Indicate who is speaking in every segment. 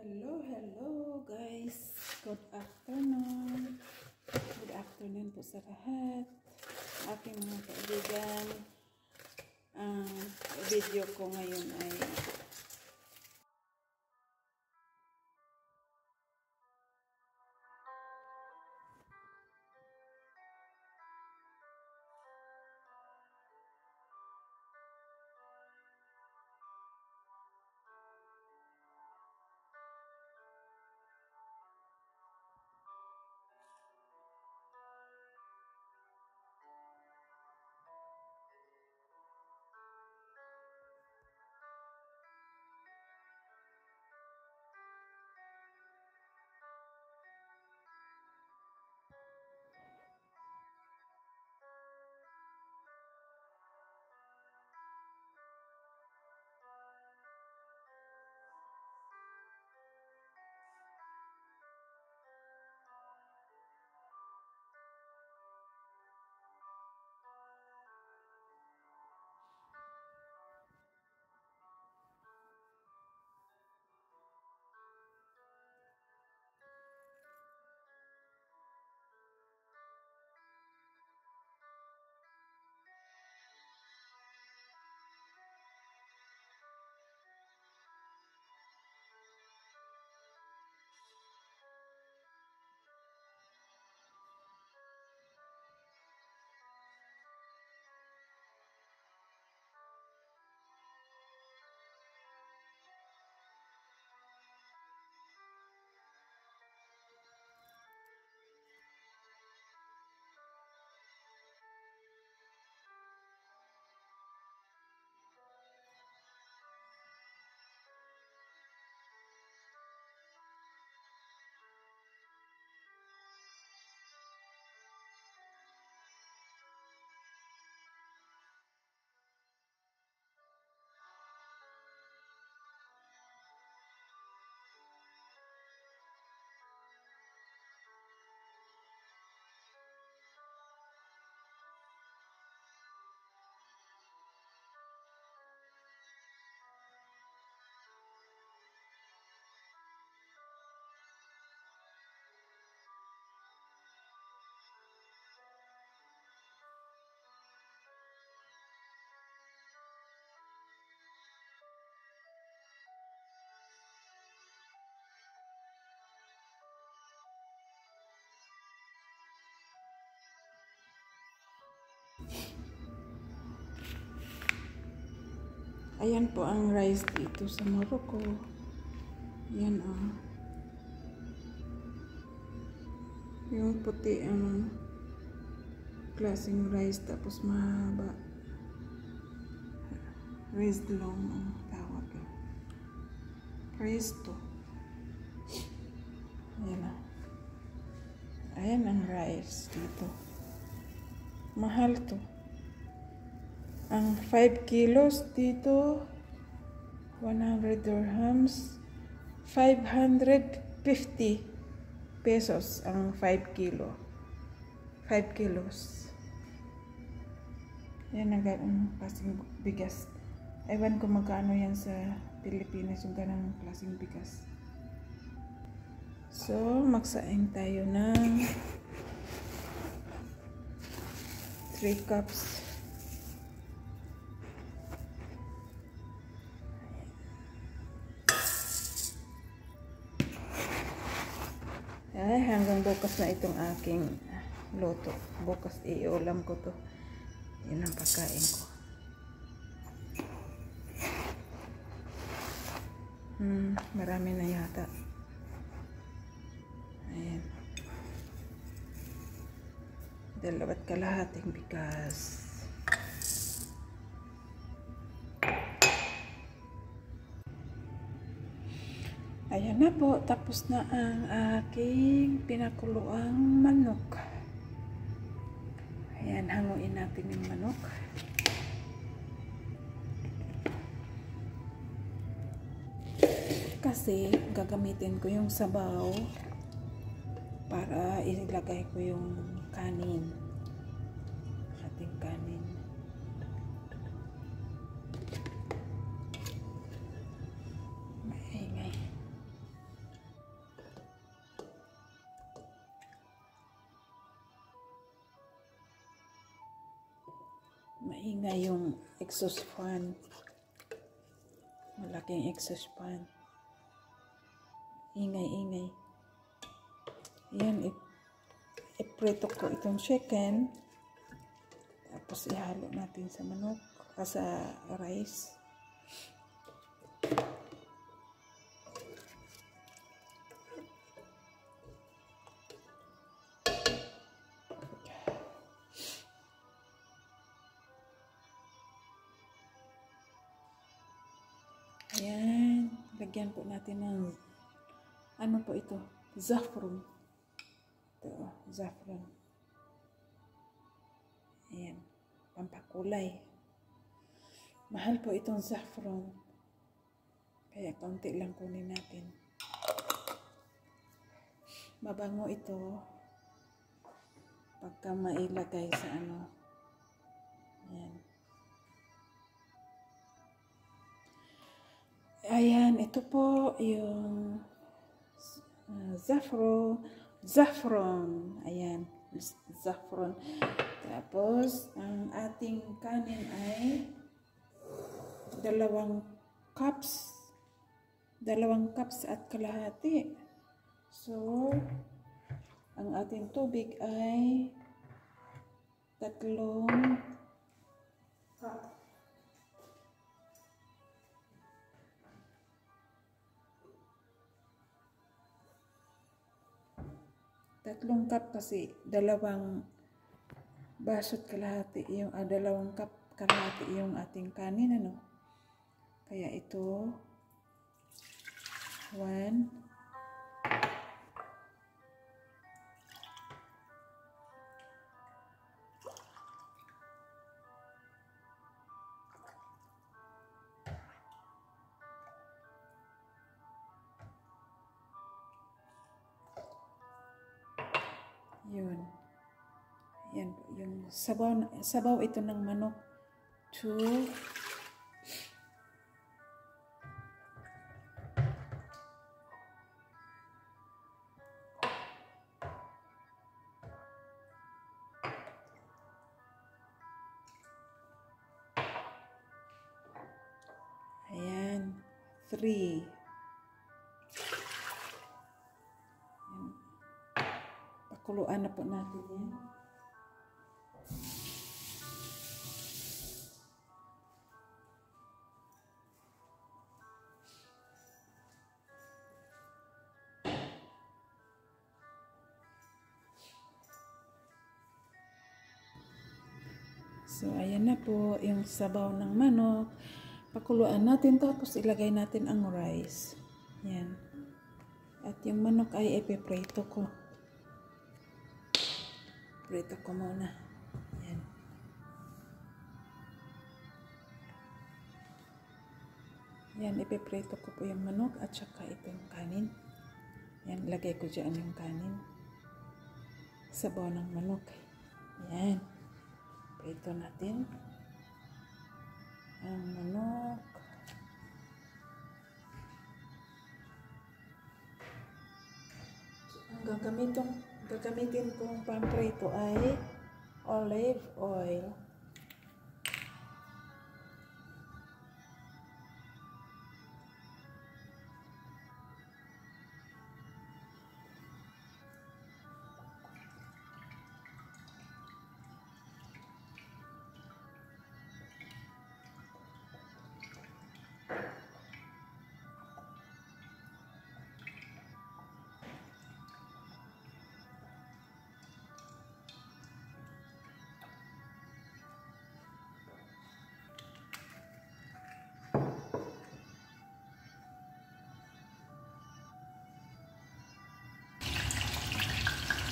Speaker 1: Hello guys. Good afternoon. Good afternoon po sa lahat. Aking mga kaibigan. Ang video ko ngayon ay ayan po ang rice dito sa Morocco. Yan yung puti ang klaseng rice, tapos mahaba. Rice long ang tawag. Presto. Ayan ang rice dito. Mahal to. Ang 5 kilos dito, 100 dirhams, 550 pesos ang 5 kilo. 5 kilos. Yan ang ganang klaseng bigas. Ewan ko magkano yan sa Pilipinas, yung ganang klaseng bigas. So, magsaing tayo ng 3 cups. Ay, hanggang bukas na itong aking luto. Bukas iulam ko to. Yan ang pagkain ko. Marami na yata. Ayan. 2 kalahating bigas. Ayan na po, tapos na ang aking pinakuluang manok. Ayan, hanguin natin yung manok. Kasi gagamitin ko yung sabaw para ilagay ko yung kanin. Ating kanin. Maingay yung exhaust fan. Malaking exhaust fan. Ingay. Yan, iprito ko itong chicken. Tapos ihalo natin sa manok, sa rice. Ayan, lagyan po natin ng ano po ito? Saffron. Ito, saffron. Ayan, pampakulay. Mahal po itong saffron. Kaya kaunti lang kunin natin. Mabango ito pagka mailagay sa ano. Ayan. Ayan, ito po yung saffron. Ayan, saffron. Tapos, ang ating kanin ay 2 cups. 2 cups at kalahati. So, ang ating tubig ay 3 cup. 3 cup kasi 2 baso't kalahati yung 2 cup kalahati yung ating kanin, ano. Kaya ito 1 yun. Yan po, yung sabaw ito ng manok. 2 ayan, 3 pakuluan na po natin yan. So, ayan na po yung sabaw ng manok. Pakuluan natin tapos ilagay natin ang rice. Yan. At yung manok ay ipiprito ko. Prito ko muna. Yan. Yan, ipiprito ko po yung manok at saka itong kanin. Yan, lagay ko dyan yung kanin. Sabaw ng manok. Yan. Prito natin ang manok. Ang gagamitin kong pamprito ay olive oil.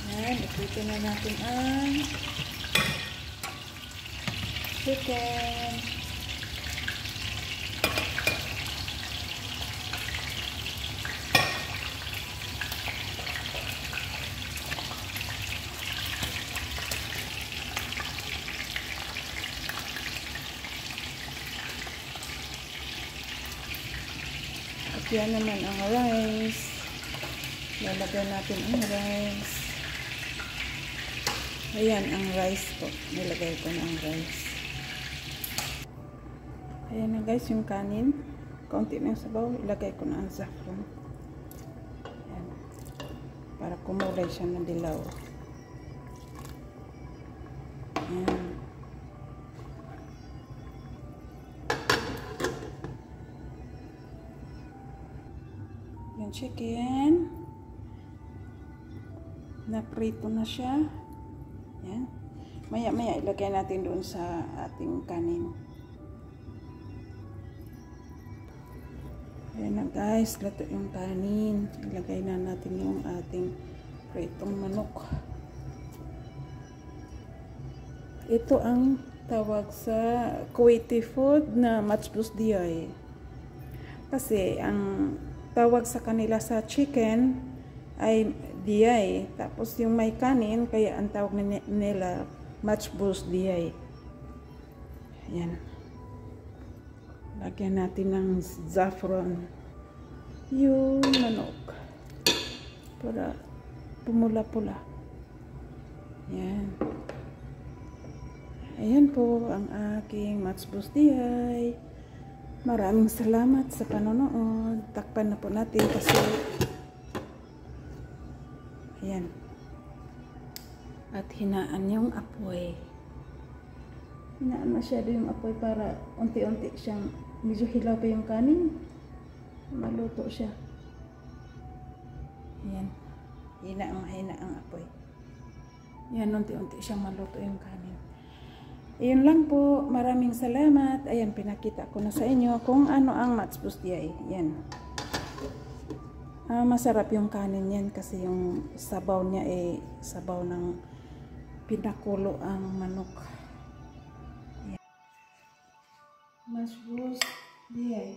Speaker 1: Yan, iprito na natin ang chicken. At yan naman ang rice. Lalagyan natin ang rice. Ayan ang rice po. Nilagay ko na ang rice. Ayan na guys, yung kanin. Kaunti na yung sabaw. Ilagay ko na ang saffron. Ayan. Para kumulay siya ng dilaw. Ayan. Yung chicken. Naprito na siya. Ayan. Maya-maya ilagay natin doon sa ating kanin. Ayan na guys, luto yung kanin. Ilagay na natin yung ating pritong manok. Ito ang tawag sa Kuwaiti food na matbus diyay. Kasi ang tawag sa kanila sa chicken ay diyay. Tapos yung may kanin, kaya ang tawag nila matbus diyay. Ayan. Lagyan natin ng saffron yung manok para pumula-pula. Yan. Ayan po ang aking matbus diyay. Maraming salamat sa panonood. Takpan na po natin kasi ayan. At hinaan yung apoy. Hinaan masyado yung apoy para unti-unti siyang medyo hilaw pa yung kanin. Maluto siya. Ayan. Hina ang apoy. Ayan, unti-unti siyang maluto yung kanin. Ayun lang po. Maraming salamat. Ayan, pinakita ko na sa inyo kung ano ang matbus diyay. Ayan. Masarap yung kanin yan kasi yung sabaw niya ay sabaw ng pinakulo ang manok. Ayan. Matbus diyay.